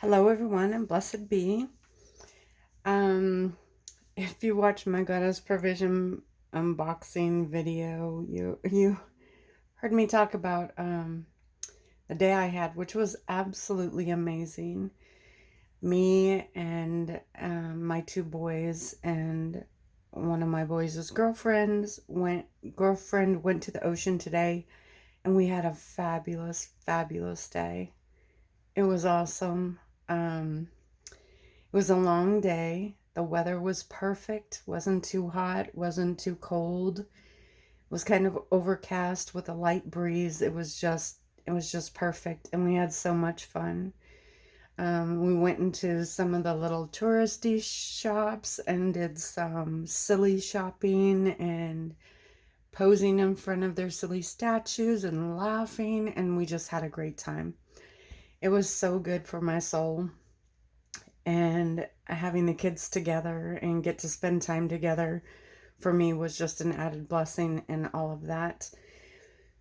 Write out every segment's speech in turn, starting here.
Hello everyone and blessed be. Um if you watch my Goddess Provision unboxing video, you heard me talk about the day I had, which was absolutely amazing. Me and my two boys and one of my boys' girlfriend went to the ocean today, and we had a fabulous day. It was awesome. It was a long day. The weather was perfect. Wasn't too hot, wasn't too cold. It was kind of overcast with a light breeze. It was just perfect, and we had so much fun. We went into some of the little touristy shops and did some silly shopping and posing in front of their silly statues and laughing, and we just had a great time. It was so good for my soul. And having the kids together and get to spend time together for me was just an added blessing in all of that.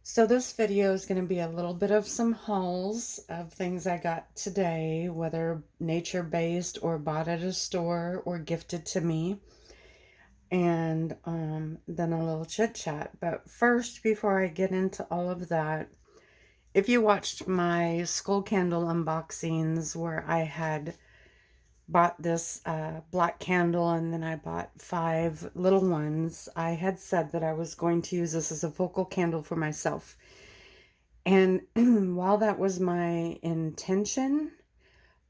So this video is going to be a little bit of some hauls of things I got today, whether nature-based or bought at a store or gifted to me, and then a little chit chat. But first, before I get into all of that, if you watched my skull candle unboxings where I had bought this black candle and then I bought 5 little ones, I had said that I was going to use this as a focal candle for myself. And while that was my intention,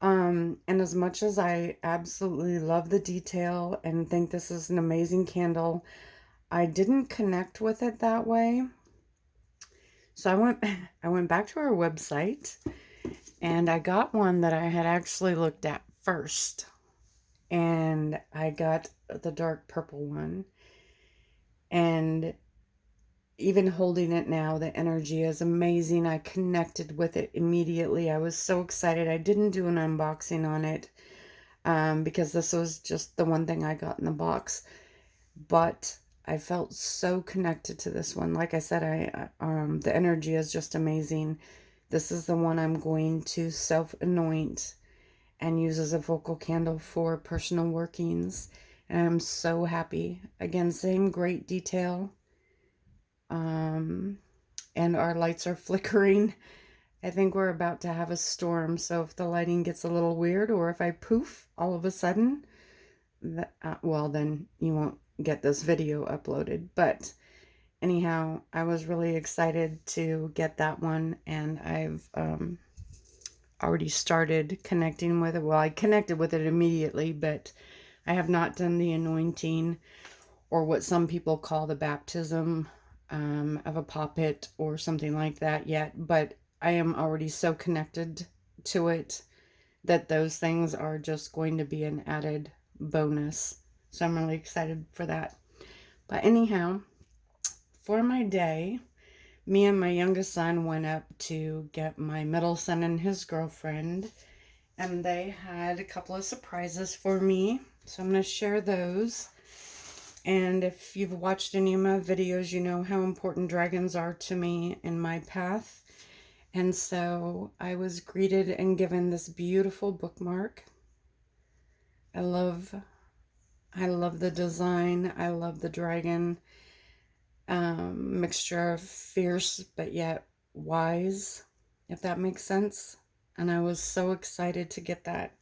and as much as I absolutely love the detail and think this is an amazing candle, I didn't connect with it that way. So I went back to our website and I got one that I had actually looked at first. And I got the dark purple one. And even holding it now, the energy is amazing. I connected with it immediately. I was so excited. I didn't do an unboxing on it because this was just the one thing I got in the box. But I felt so connected to this one. Like I said, the energy is just amazing. This is the one I'm going to self-anoint and use as a focal candle for personal workings. And I'm so happy. Again, same great detail. And our lights are flickering. I think we're about to have a storm, so if the lighting gets a little weird or if I poof all of a sudden, well, then you won't get this video uploaded. But anyhow, I was really excited to get that one, and I've already started connecting with it. Well, I connected with it immediately, but I have not done the anointing or what some people call the baptism of a poppet or something like that yet. But I am already so connected to it that those things are just going to be an added bonus. So I'm really excited for that. But anyhow, for my day, me and my youngest son went up to get my middle son and his girlfriend, and they had a couple of surprises for me. So I'm going to share those. And if you've watched any of my videos, you know how important dragons are to me in my path. And so I was greeted and given this beautiful bookmark. I love the design. I love the dragon mixture of fierce but yet wise, if that makes sense. And I was so excited to get that.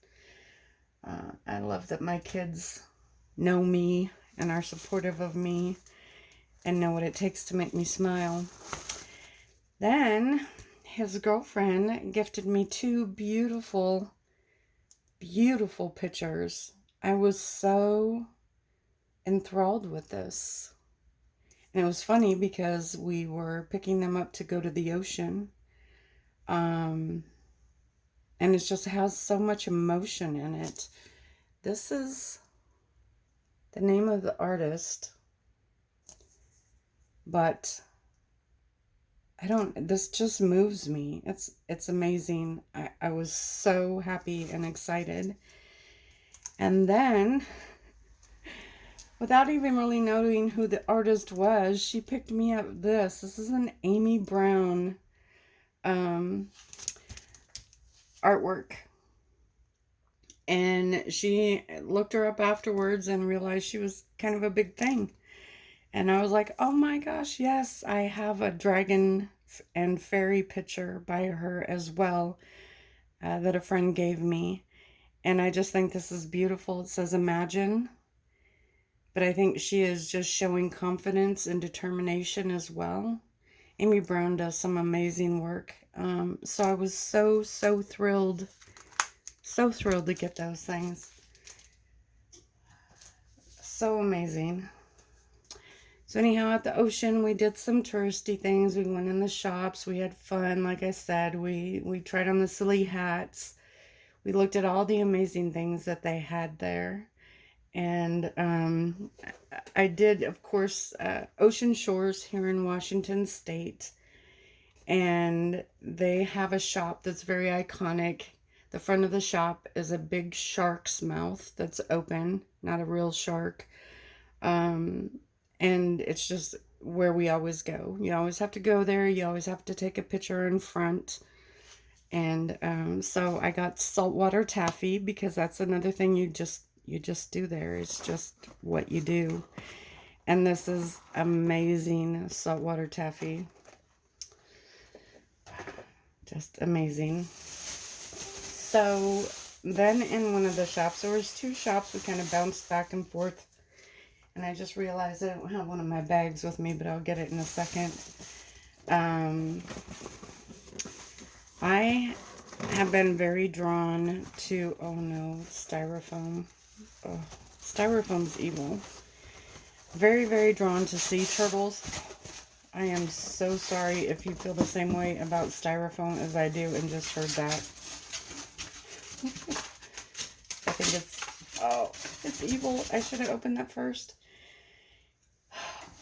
I love that my kids know me and are supportive of me and know what it takes to make me smile. Then his girlfriend gifted me 2 beautiful pictures. I was so enthralled with this. And it was funny because we were picking them up to go to the ocean. And it just has so much emotion in it. This is the name of the artist, but this just moves me. It's amazing. I was so happy and excited. And then, without even really knowing who the artist was, she picked me up this. This is an Amy Brown artwork. And she looked her up afterwards and realized she was kind of a big thing. And I was like, oh my gosh, yes, I have a dragon and fairy picture by her as well, that a friend gave me. And I just think this is beautiful. It says imagine, but I think she is just showing confidence and determination as well. Amy Brown does some amazing work. So I was so thrilled to get those things. So amazing. So anyhow, at the ocean, we did some touristy things. We went in the shops. We had fun. Like I said, we tried on the silly hats. We looked at all the amazing things that they had there. And I did, of course, Ocean Shores here in Washington State. And they have a shop that's very iconic. The front of the shop is a big shark's mouth that's open, not a real shark. Um, and it's just where we always go. You always have to go there. You always have to take a picture in front. And so I got saltwater taffy because that's another thing you just do there. It's just what you do. And this is amazing saltwater taffy. Just amazing. So then in one of the shops, there was two shops. We kind of bounced back and forth. And I just realized I don't have one of my bags with me, but I'll get it in a second. I have been very drawn to, oh no, styrofoam. Oh, styrofoam's evil. Very, very drawn to sea turtles. I am so sorry if you feel the same way about styrofoam as I do and just heard that. I think it's evil. I should have opened that first.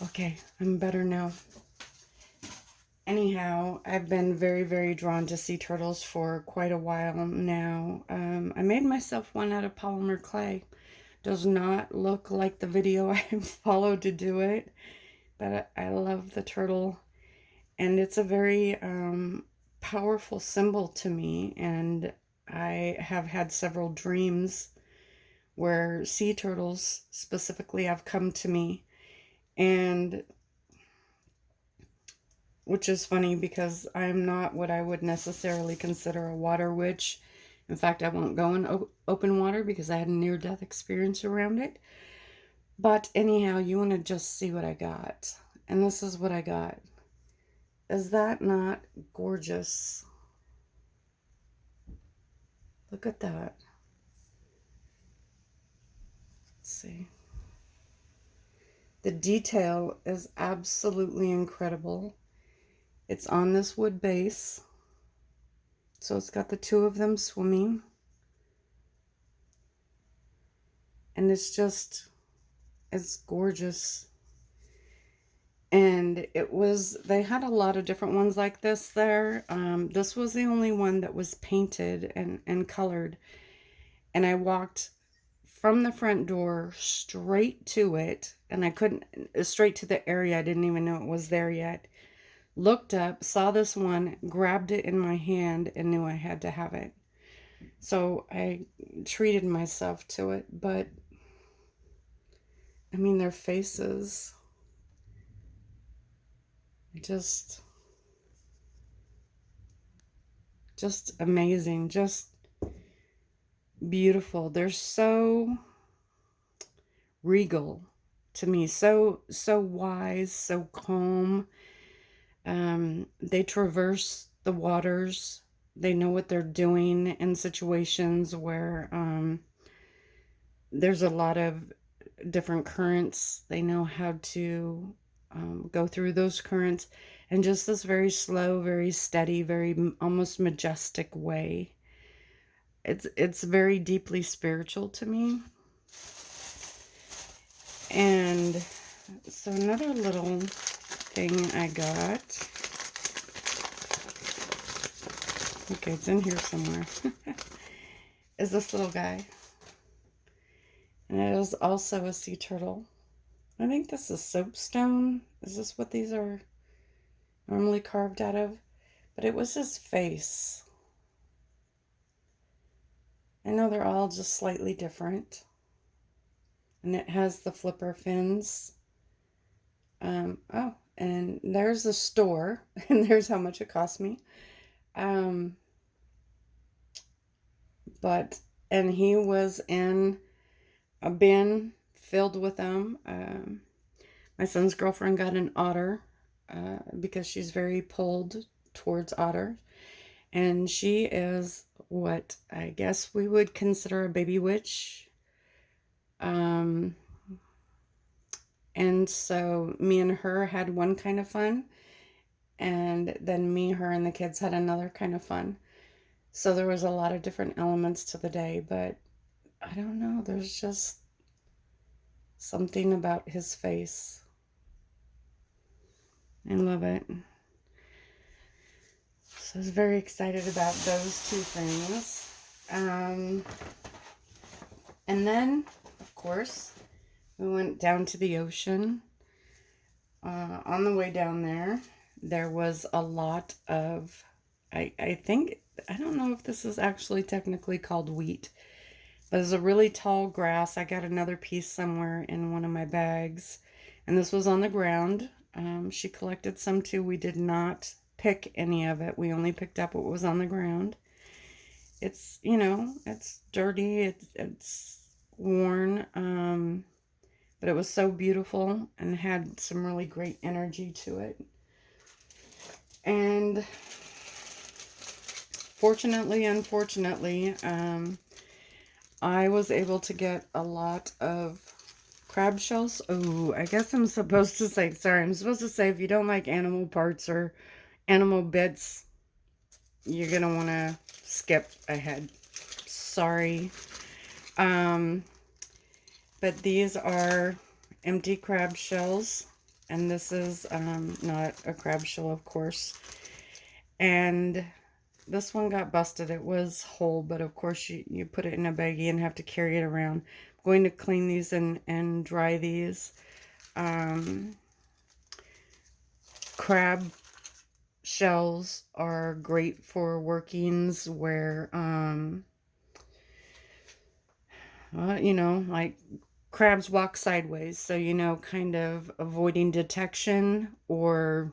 Okay, I'm better now. Anyhow, I've been very, very drawn to sea turtles for quite a while now. I made myself one out of polymer clay. Does not look like the video I followed to do it, but I love the turtle. And it's a very powerful symbol to me. And I have had several dreams where sea turtles specifically have come to me. And which is funny because I'm not what I would necessarily consider a water witch. In fact, I won't go in open water because I had a near-death experience around it. But anyhow, you want to just see what I got. And this is what I got. Is that not gorgeous? Look at that. Let's see. The detail is absolutely incredible. It's on this wood base. So it's got the two of them swimming. And it's gorgeous. And they had a lot of different ones like this there. This was the only one that was painted and colored. And I walked from the front door straight to it. And I couldn't, straight to the area. I didn't even know it was there yet. Looked up, saw this one, grabbed it in my hand, and knew I had to have it. So I treated myself to it. But, I mean, their faces, just amazing, just beautiful. They're so regal to me, so wise, so calm. They traverse the waters. They know what they're doing in situations where there's a lot of different currents. They know how to go through those currents in just this very slow, very steady, very almost majestic way. It's very deeply spiritual to me. And so another little thing I got. Okay, it's in here somewhere. Is this little guy. And it is also a sea turtle. I think this is soapstone. Is this what these are normally carved out of? But it was his face. I know they're all just slightly different. And it has the flipper fins. Oh, and there's the store, and there's how much it cost me. Um, but, and he was in a bin filled with them. My son's girlfriend got an otter because she's very pulled towards otters. And she is what I guess we would consider a baby witch. Um, and so me and her had one kind of fun, and then me, her, and the kids had another kind of fun. So there was a lot of different elements to the day, but I don't know, there's just something about his face. I love it. So I was very excited about those two things. And then, of course, we went down to the ocean. On the way down there was a lot of, I think, I don't know if this is actually technically called wheat, but it's a really tall grass. I got another piece somewhere in one of my bags, and this was on the ground. She collected some too. We did not pick any of it. We only picked up what was on the ground. It's, it's dirty, it's worn, but it was so beautiful and had some really great energy to it. And fortunately, unfortunately, I was able to get a lot of crab shells. Oh, I guess I'm supposed to say, sorry, I'm supposed to say if you don't like animal parts or animal bits, you're going to want to skip ahead. Sorry. But these are empty crab shells, and this is not a crab shell, of course. And this one got busted. It was whole, but of course you put it in a baggie and have to carry it around. I'm going to clean these and dry these. Crab shells are great for workings where, like crabs walk sideways. So, kind of avoiding detection or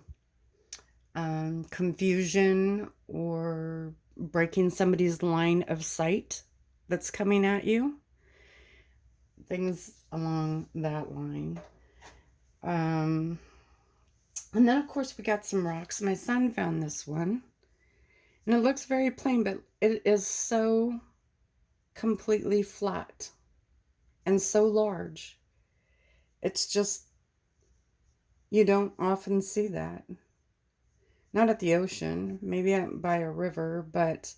confusion or breaking somebody's line of sight that's coming at you. Things along that line. And then, of course, we got some rocks. My son found this one. And it looks very plain, but it is so completely flat and so large. It's just, you don't often see that. Not at the ocean, maybe by a river, but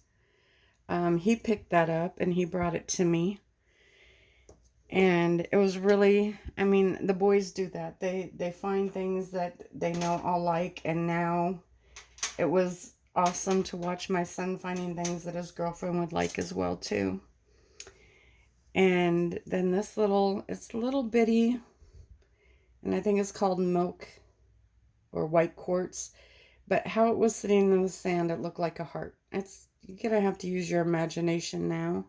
he picked that up and he brought it to me. And it was really, I mean, the boys do that. They find things that they know I'll like, and now it was awesome to watch my son finding things that his girlfriend would like as well too. And then it's a little bitty, and I think it's called milk or white quartz. But how it was sitting in the sand, it looked like a heart. You're gonna have to use your imagination now.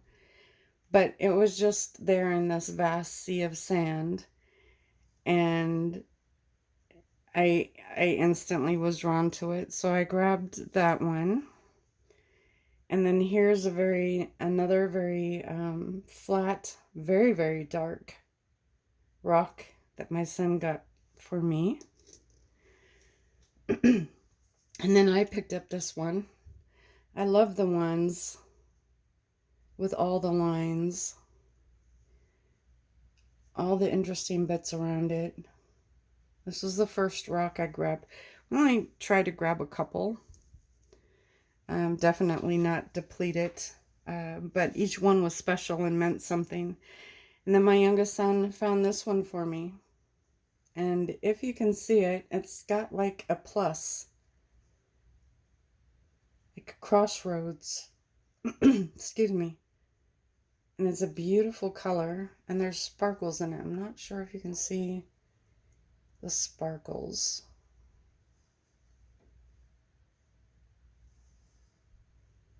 But it was just there in this vast sea of sand, and I instantly was drawn to it. So I grabbed that one. And then here's another very flat, very, very dark rock that my son got for me. And then I picked up this one. I love the ones with all the lines, all the interesting bits around it. This was the first rock I grabbed. I only tried to grab a couple. Definitely not depleted, but each one was special and meant something. And then my youngest son found this one for me. And if you can see it, it's got like a plus, like a crossroads. Excuse me. And it's a beautiful color, and there's sparkles in it. I'm not sure if you can see the sparkles.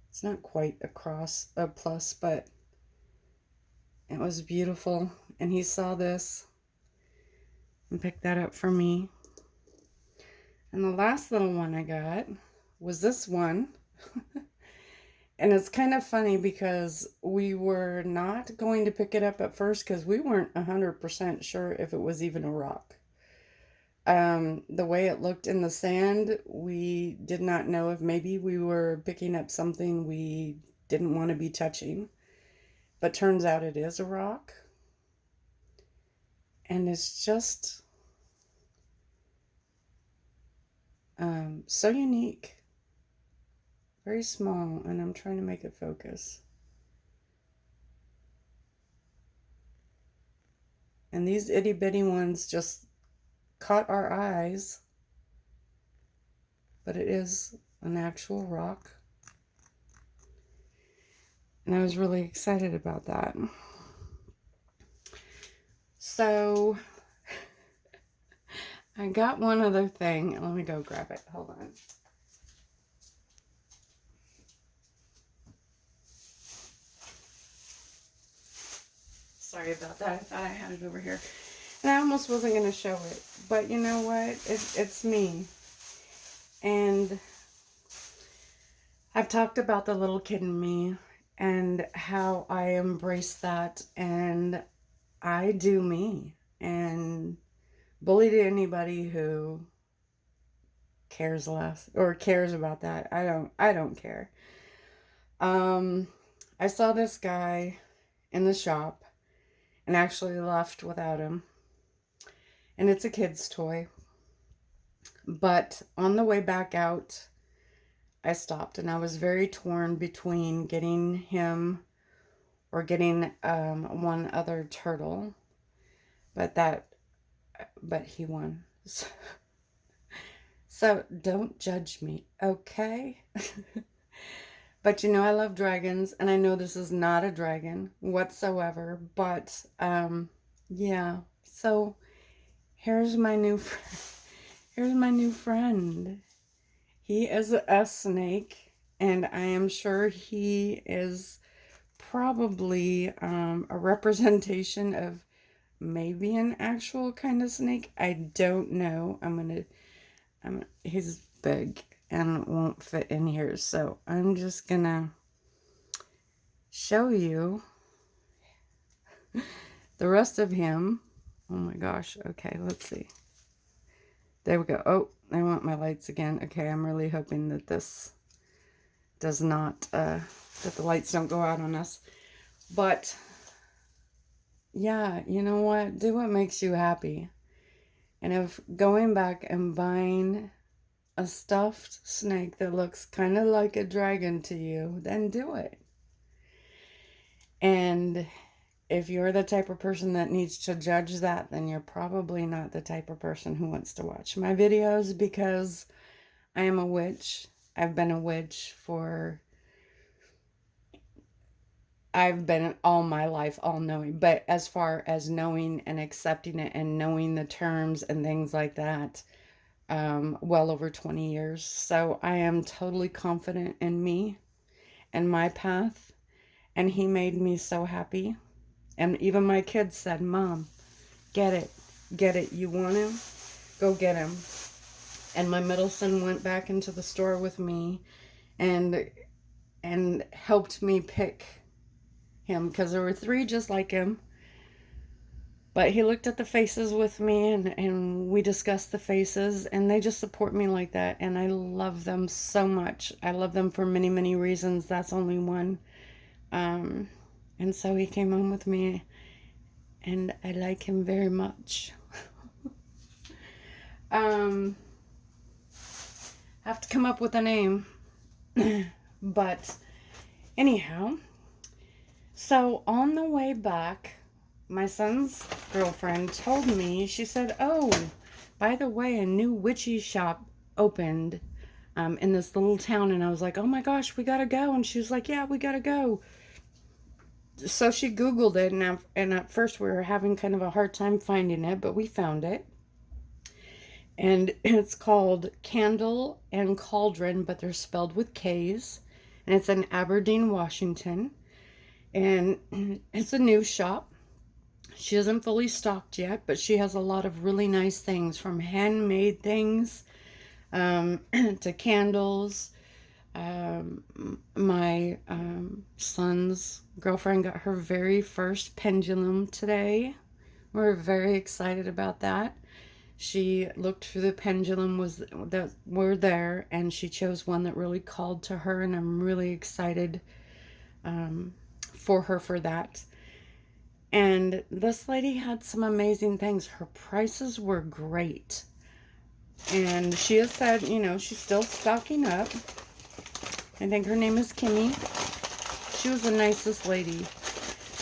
It's not quite a plus, but It was beautiful. And he saw this and picked that up for me. And the last little one I got was this one. And it's kind of funny because we were not going to pick it up at first because we weren't 100% sure if it was even a rock. The way it looked in the sand, we did not know if maybe we were picking up something we didn't want to be touching. But turns out it is a rock. And it's just so unique. Very small, and I'm trying to make it focus. And these itty bitty ones just caught our eyes. But it is an actual rock. And I was really excited about that. So I got one other thing. Let me go grab it. Hold on. Sorry about that. I thought I had it over here. And I almost wasn't going to show it. But you know what? It's me. And I've talked about the little kid in me and how I embrace that. And I do me. And bully to anybody who cares less or cares about that. I don't care. I saw this guy in the shop and actually left without him. And it's a kid's toy. But on the way back out, I stopped and I was very torn between getting him or getting one other turtle. But he won. So don't judge me, okay? But you know, I love dragons, and I know this is not a dragon whatsoever, but yeah. So here's my new friend. He is a snake, and I am sure he is probably a representation of maybe an actual kind of snake. I don't know. He's big and won't fit in here, so I'm just gonna show you the rest of him. Oh my gosh. Okay, let's see. There we go. Oh, I want my lights again. Okay, I'm really hoping that this does not, that the lights don't go out on us. But yeah, you know what? Do what makes you happy. And if going back and buying a stuffed snake that looks kind of like a dragon to you, then do it. And if you're the type of person that needs to judge that, then you're probably not the type of person who wants to watch my videos, because I am a witch. I've been a witch I've been all my life all knowing, but as far as knowing and accepting it and knowing the terms and things like that, well over 20 years. So I am totally confident in me and my path, and he made me so happy. And even my kids said, Mom, get it, you want him? Go get him. And my middle son went back into the store with me and helped me pick him, because there were 3 just like him. But he looked at the faces with me, and we discussed the faces, and they just support me like that. And I love them so much. I love them for many, many reasons. That's only one. And so he came home with me, and I like him very much. Have to come up with a name. But anyhow, so on the way back, my son's girlfriend told me, she said, oh, by the way, a new witchy shop opened in this little town. And I was like, oh my gosh, we gotta go. And she was like, yeah, we gotta go. So she Googled it, and at first we were having kind of a hard time finding it, but we found it. And it's called Candle and Cauldron, but they're spelled with K's. And it's in Aberdeen, Washington. And it's a new shop. She isn't fully stocked yet, but she has a lot of really nice things, from handmade things to candles. My son's girlfriend got her very first pendulum today. We're very excited about that. She looked through the pendulum was that were there, and she chose one that really called to her, and I'm really excited for her for that. And this lady had some amazing things. Her prices were great. And she has said, you know, she's still stocking up. I think her name is Kimmy. She was the nicest lady.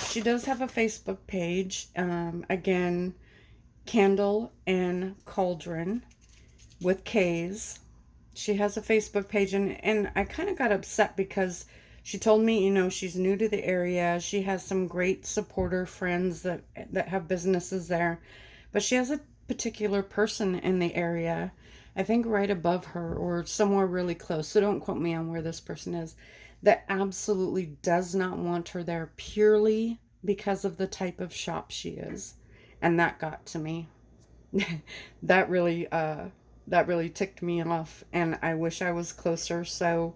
She does have a Facebook page. Again, Candle and Cauldron with K's. She has a Facebook page, and I kind of got upset because she told me, you know, she's new to the area. She has some great supporter friends that have businesses there, but she has a particular person in the area, I think right above her or somewhere really close, so don't quote me on where this person is, that absolutely does not want her there purely because of the type of shop she is. And that got to me. that really that really ticked me off, and I wish I was closer. So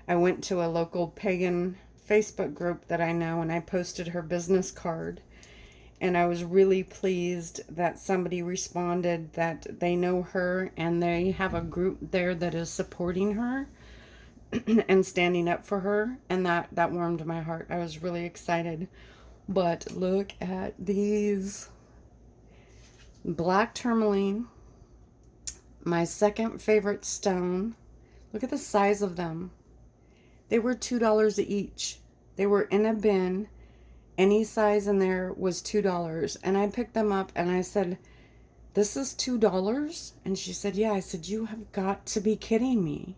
I went to a local pagan Facebook group that I know, and I posted her business card, and I was really pleased that somebody responded that they know her and they have a group there that is supporting her and standing up for her, and that warmed my heart. I was really excited. But look at these black tourmaline, my second favorite stone. Look at the size of them. They were $2 each. They were in a bin. Any size in there was $2. And I picked them up and I said, "This is $2?" And she said, "Yeah." I said, "You have got to be kidding me."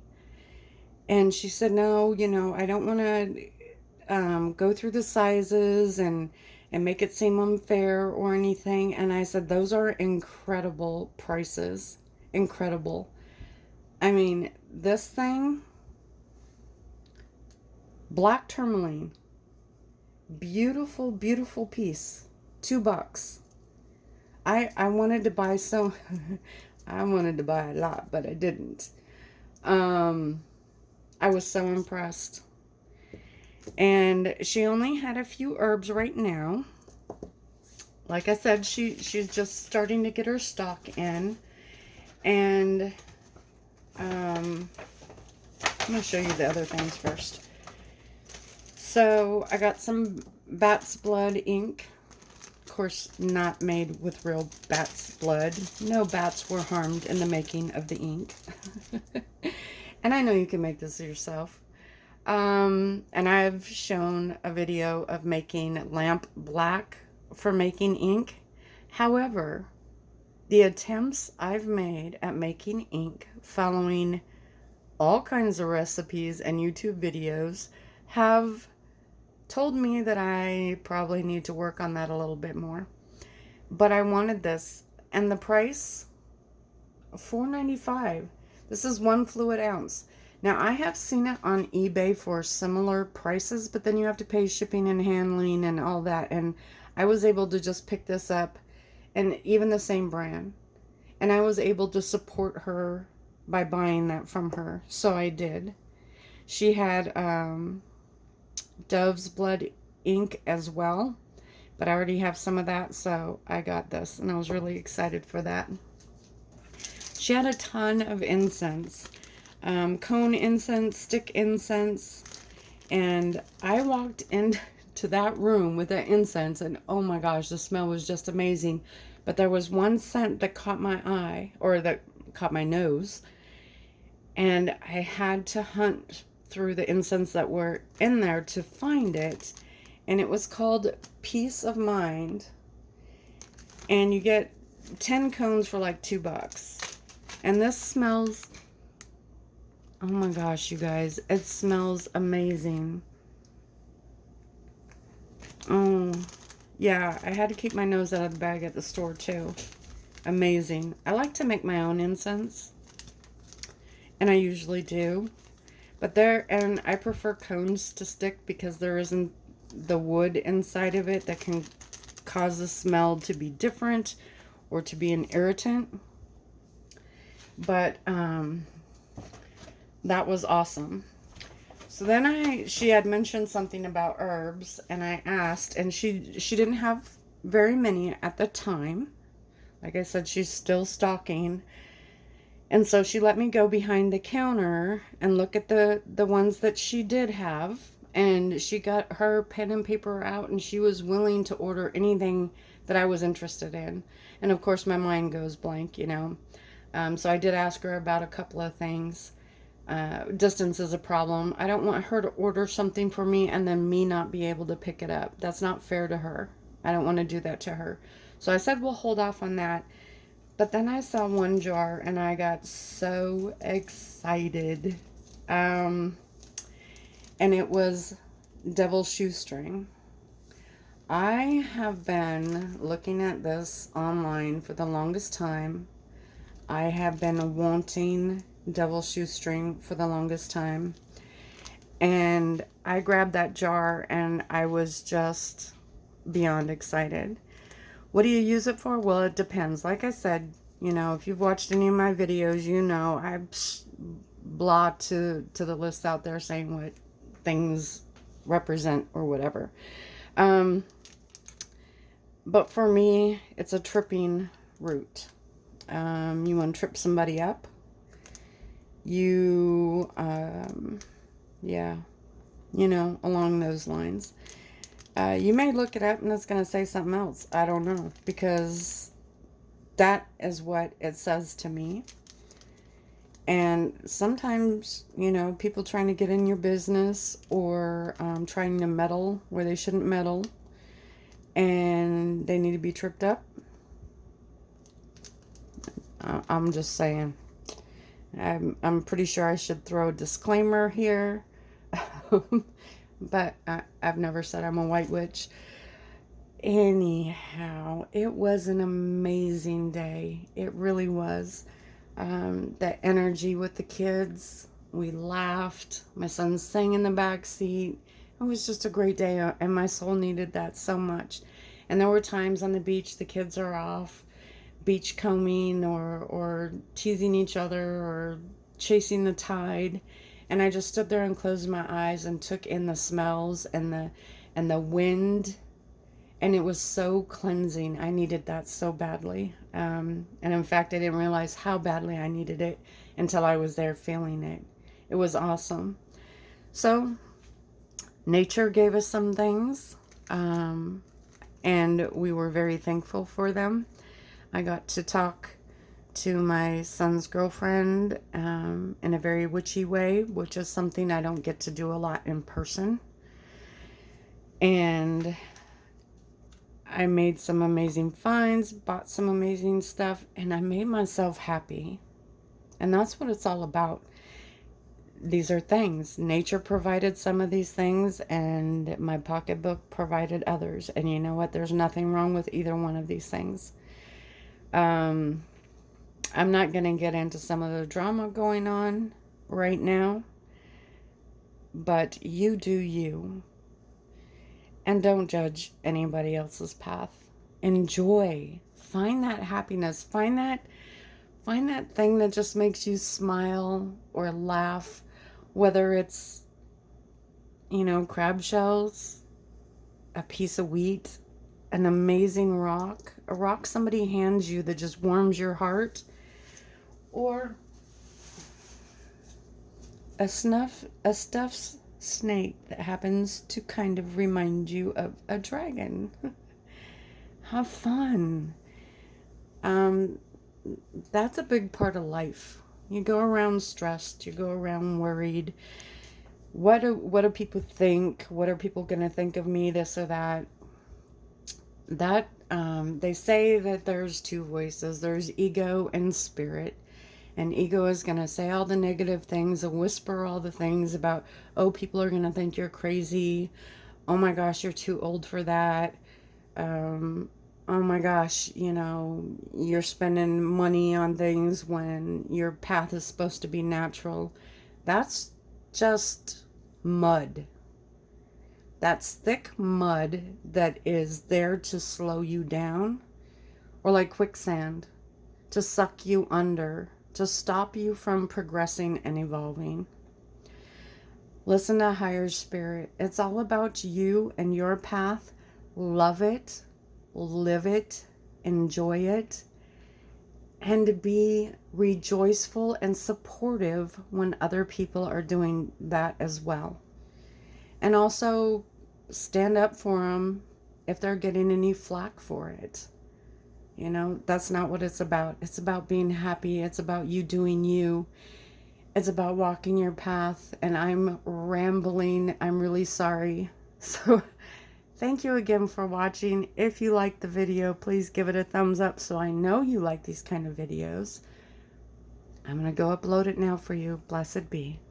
And she said, "No, you know, I don't want to go through the sizes and make it seem unfair or anything." And I said, "Those are incredible prices. Incredible." I mean, this thing, black tourmaline, beautiful, beautiful piece, $2. I wanted to buy so, I wanted to buy a lot, but I didn't. Um, I was so impressed. And she only had a few herbs right now. Like I said, she's just starting to get her stock in. And I'm going to show you the other things first. So I got some bat's blood ink. Of course, not made with real bat's blood. No bats were harmed in the making of the ink. And I know you can make this yourself. And I've shown a video of making lamp black for making ink. However, the attempts I've made at making ink following all kinds of recipes and YouTube videos have told me that I probably need to work on that a little bit more. But I wanted this, and the price, $4.95. This is 1 fluid ounce. Now, I have seen it on eBay for similar prices, but then you have to pay shipping and handling and all that. And I was able to just pick this up, and even the same brand. And I was able to support her by buying that from her. So I did. She had Dove's Blood ink as well, but I already have some of that, so I got this, and I was really excited for that. She had a ton of incense, cone incense, stick incense, and I walked into that room with that incense, and oh my gosh, the smell was just amazing. But there was one scent that caught my eye, or that caught my nose, and I had to hunt through the incense that were in there to find it, and it was called Peace of Mind, and you get 10 cones for like $2. And this smells, oh my gosh, you guys, it smells amazing. Oh yeah, I had to keep my nose out of the bag at the store too. Amazing. I like to make my own incense, and I usually do. But and I prefer cones to stick because there isn't the wood inside of it that can cause the smell to be different or to be an irritant. But that was awesome. So then she had mentioned something about herbs, and I asked, and she didn't have very many at the time. Like I said, she's still stocking. And so she let me go behind the counter and look at the ones that she did have. And she got her pen and paper out, and she was willing to order anything that I was interested in. And of course, my mind goes blank, you know. So I did ask her about a couple of things. Distance is a problem. I don't want her to order something for me and then me not be able to pick it up. That's not fair to her. I don't want to do that to her. So I said we'll hold off on that. But then I saw one jar and I got so excited. And it was devil's shoestring. I have been looking at this online for the longest time. I have been wanting devil's shoestring for the longest time. And I grabbed that jar and I was just beyond excited. What do you use it for? Well, it depends. Like I said, you know, if you've watched any of my videos, you know I blah to the list out there saying what things represent or whatever. But for me, it's a tripping root. You want to trip somebody up. Yeah, you know, along those lines. You may look it up and it's going to say something else. I don't know, because that is what it says to me. And sometimes, you know, people trying to get in your business or trying to meddle where they shouldn't meddle, and they need to be tripped up. I'm just saying. I'm pretty sure I should throw a disclaimer here. But I've never said I'm a white witch. Anyhow, it was an amazing day. It really was. The energy with the kids. We laughed. My son sang in the back seat. It was just a great day, and my soul needed that so much. And there were times on the beach the kids are off beach combing or teasing each other or chasing the tide, and I just stood there and closed my eyes and took in the smells and the wind, and it was so cleansing. I needed that so badly, and in fact I didn't realize how badly I needed it until I was there feeling it. It was awesome. So nature gave us some things, and we were very thankful for them. I got to talk to my son's girlfriend in a very witchy way, which is something I don't get to do a lot in person. And I made some amazing finds, bought some amazing stuff, and I made myself happy. And that's what it's all about. These are things. Nature provided some of these things, and my pocketbook provided others. And you know what? There's nothing wrong with either one of these things. I'm not going to get into some of the drama going on right now, but you do you. And don't judge anybody else's path. Enjoy. Find that happiness. Find that thing that just makes you smile or laugh, whether it's, you know, crab shells, a piece of wheat, an amazing rock, a rock somebody hands you that just warms your heart, or a stuffed snake that happens to kind of remind you of a dragon. Have fun. That's a big part of life. You go around stressed, you go around worried. What do people think? What are people going to think of me, this or that? They say that there's two voices. There's ego and spirit. And ego is going to say all the negative things and whisper all the things about, oh, people are going to think you're crazy. Oh my gosh, you're too old for that. Oh my gosh, you know, you're spending money on things when your path is supposed to be natural. That's just mud. That's thick mud that is there to slow you down, or like quicksand, to suck you under, to stop you from progressing and evolving. Listen to higher spirit. It's all about you and your path. Love it, live it, enjoy it, and be rejoiceful and supportive when other people are doing that as well. And also stand up for them if they're getting any flack for it. You know, that's not what it's about. It's about being happy. It's about you doing you. It's about walking your path. And I'm rambling. I'm really sorry. So thank you again for watching. If you liked the video, please give it a thumbs up so I know you like these kind of videos. I'm going to go upload it now for you. Blessed be.